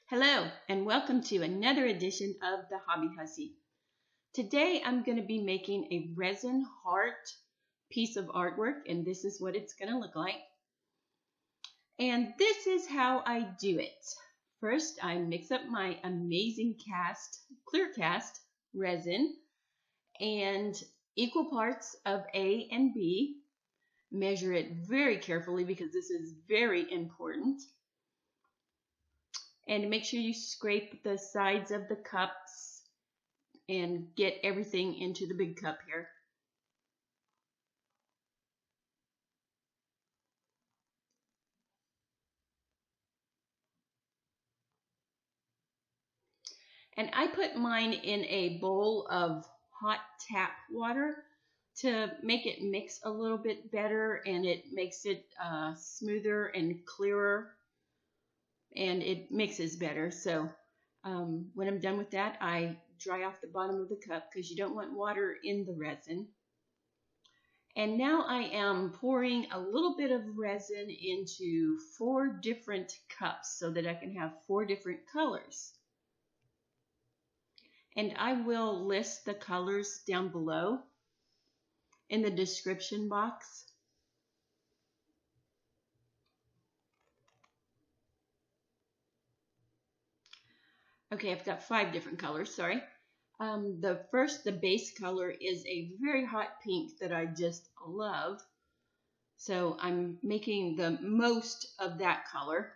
Hello, and welcome to another edition of the Hobby Hussy. Today I'm going to be making a resin heart piece of artwork, and this is what it's going to look like. And this is how I do it. First, I mix up my amazing clear cast resin and equal parts of A and B. Measure it very carefully because this is very important. And make sure you scrape the sides of the cups and get everything into the big cup here. And I put mine in a bowl of hot tap water to make it mix a little bit better, and it makes it smoother and clearer, and it mixes better. So when I'm done with that, I dry off the bottom of the cup because you don't want water in the resin. And now I am pouring a little bit of resin into 4 different cups so that I can have 4 different colors. And I will list the colors down below in the description box. Okay, I've got 5 different colors, sorry. The base color is a very hot pink that I just love. So I'm making the most of that color.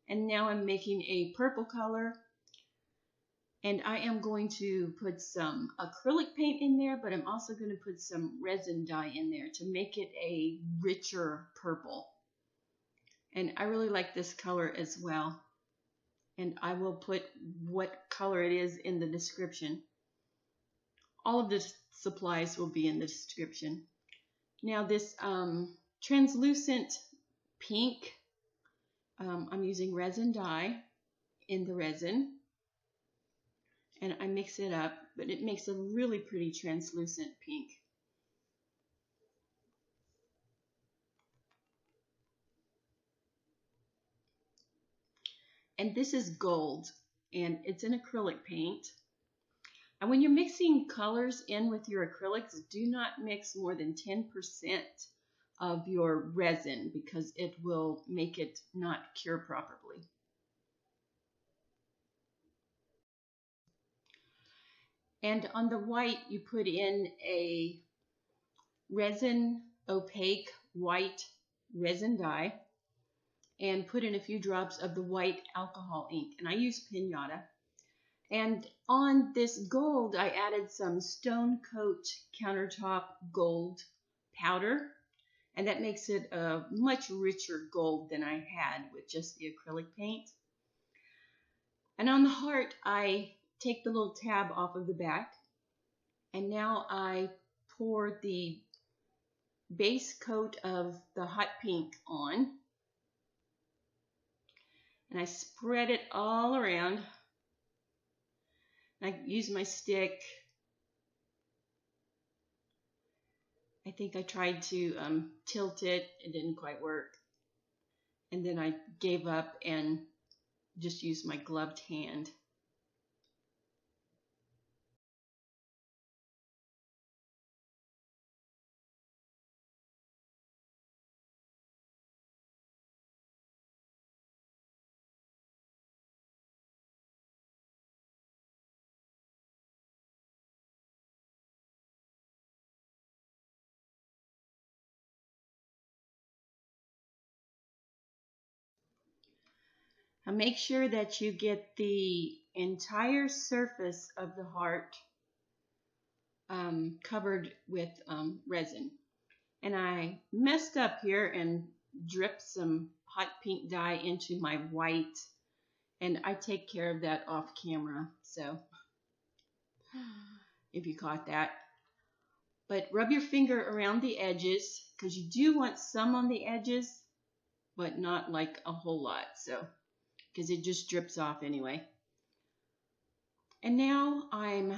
And now I'm making a purple color. And I am going to put some acrylic paint in there, but I'm also going to put some resin dye in there to make it a richer purple. And I really like this color as well. And I will put what color it is in the description. All of the supplies will be in the description. Now this translucent pink, I'm using resin dye in the resin. And I mix it up, but it makes a really pretty translucent pink. And this is gold, and it's an acrylic paint. And when you're mixing colors in with your acrylics, do not mix more than 10% of your resin because it will make it not cure properly. And on the white, you put in a resin opaque white resin dye and put in a few drops of the white alcohol ink. And I use Pinata. And on this gold, I added some Stone Coat Countertop Gold powder. And that makes it a much richer gold than I had with just the acrylic paint. And on the heart, I take the little tab off of the back. And now I pour the base coat of the hot pink on. And I spread it all around. I use my stick. I think I tried to tilt it. It didn't quite work. And then I gave up and just used my gloved hand. Now make sure that you get the entire surface of the heart covered with resin. And I messed up here and dripped some hot pink dye into my white, and I take care of that off camera, so if you caught that. But rub your finger around the edges because you do want some on the edges, but not like a whole lot, so because it just drips off anyway. And now I'm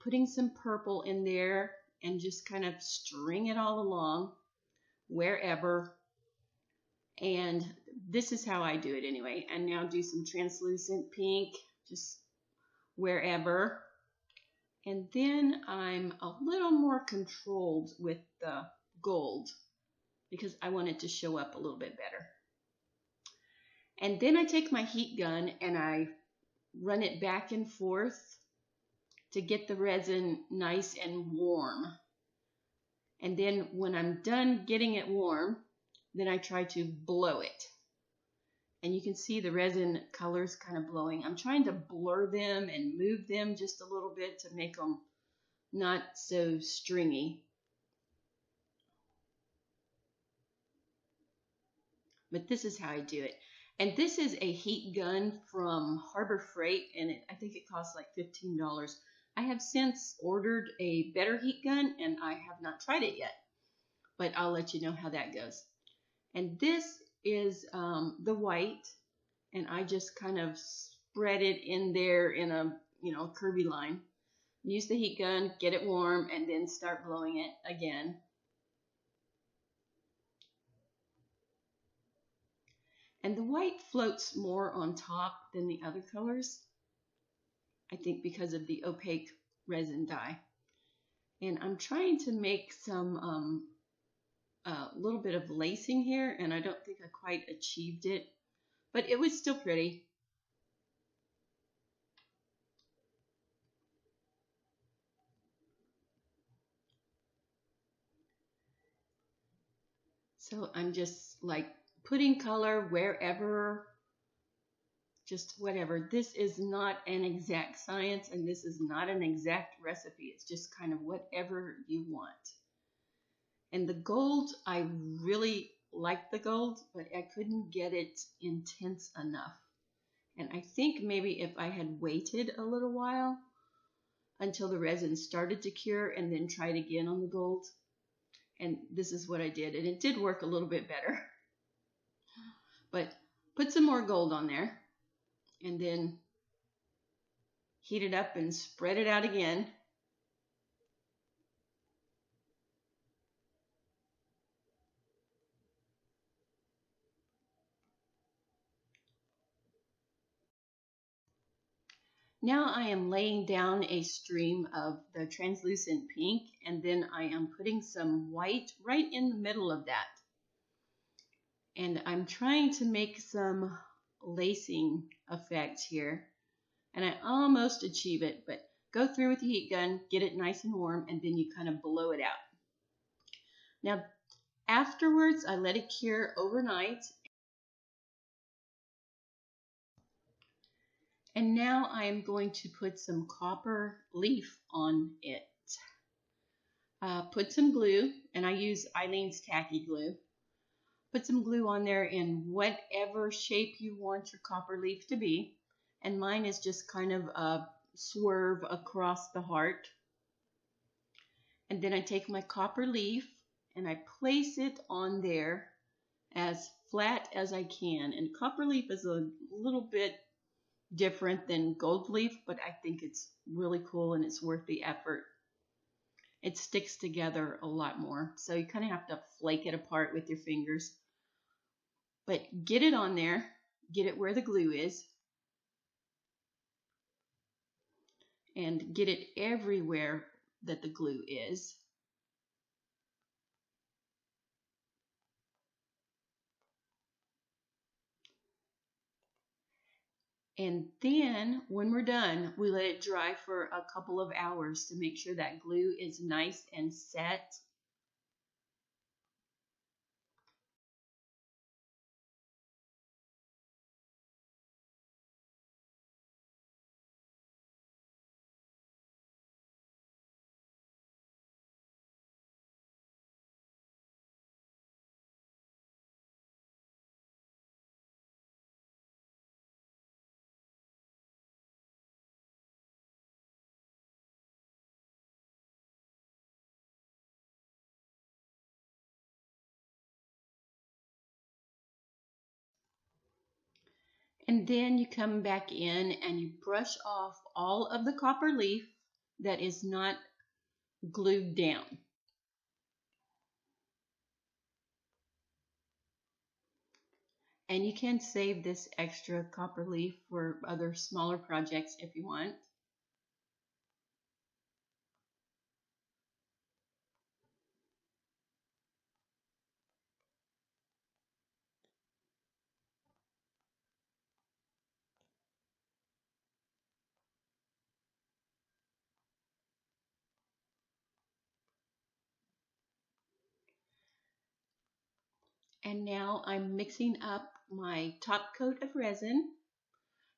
putting some purple in there and just kind of string it all along wherever. And this is how I do it anyway. And now do some translucent pink, just wherever. And then I'm a little more controlled with the gold because I want it to show up a little bit better. And then I take my heat gun and I run it back and forth to get the resin nice and warm. And then when I'm done getting it warm, then I try to blow it. And you can see the resin colors kind of blowing. I'm trying to blur them and move them just a little bit to make them not so stringy. But this is how I do it. And this is a heat gun from Harbor Freight, and I think it costs like $15. I have since ordered a better heat gun, and I have not tried it yet. But I'll let you know how that goes. And this is the white, and I just kind of spread it in there in a curvy line. Use the heat gun, get it warm, and then start blowing it again. And the white floats more on top than the other colors, I think because of the opaque resin dye. And I'm trying to make some a little bit of lacing here, and I don't think I quite achieved it, but it was still pretty. So I'm just like putting color wherever, just whatever. This is not an exact science, and this is not an exact recipe. It's just kind of whatever you want. And the gold, I really like the gold, but I couldn't get it intense enough. And I think maybe if I had waited a little while until the resin started to cure and then tried again on the gold, and this is what I did, and it did work a little bit better. But put some more gold on there, and then heat it up and spread it out again. Now I am laying down a stream of the translucent pink, and then I am putting some white right in the middle of that. And I'm trying to make some lacing effect here, and I almost achieve it, but go through with the heat gun, get it nice and warm, and then you kind of blow it out. Now afterwards I let it cure overnight, and now I am going to put some copper leaf on it. Put some glue, and I use Eileen's tacky glue. Put some glue on there in whatever shape you want your copper leaf to be. And mine is just kind of a swerve across the heart. And then I take my copper leaf and I place it on there as flat as I can. And copper leaf is a little bit different than gold leaf, but I think it's really cool and it's worth the effort. It sticks together a lot more. So you kind of have to flake it apart with your fingers. But get it on there, get it where the glue is, and get it everywhere that the glue is. And then when we're done, we let it dry for a couple of hours to make sure that glue is nice and set. And then you come back in and you brush off all of the copper leaf that is not glued down. And you can save this extra copper leaf for other smaller projects if you want. And now I'm mixing up my top coat of resin,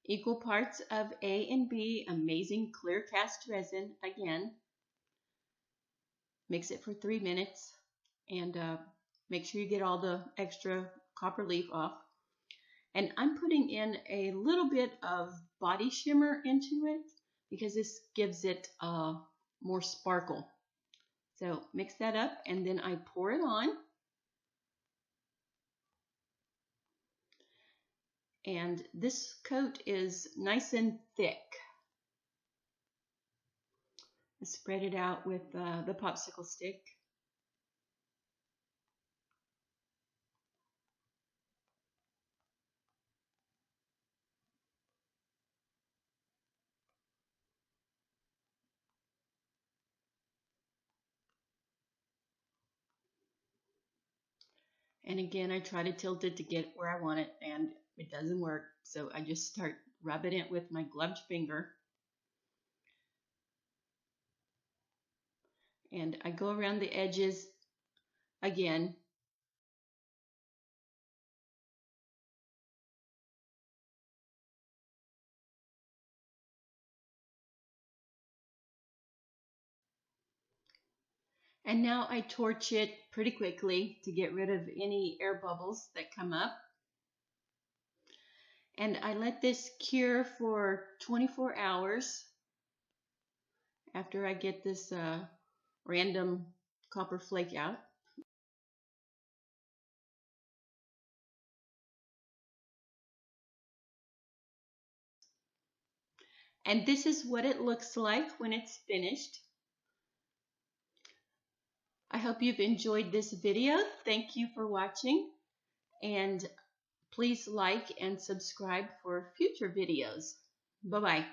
equal parts of A and B amazing clear cast resin again. Mix it for 3 minutes and make sure you get all the extra copper leaf off. And I'm putting in a little bit of body shimmer into it because this gives it more sparkle. So mix that up and then I pour it on. And this coat is nice and thick. Spread it out with the popsicle stick. And again, I try to tilt it to get where I want it, and it doesn't work. So I just start rubbing it with my gloved finger. And I go around the edges again. And now I torch it pretty quickly to get rid of any air bubbles that come up. And I let this cure for 24 hours after I get this random copper flake out. And this is what it looks like when it's finished. I hope you've enjoyed this video. Thank you for watching, and please like and subscribe for future videos. Bye-bye.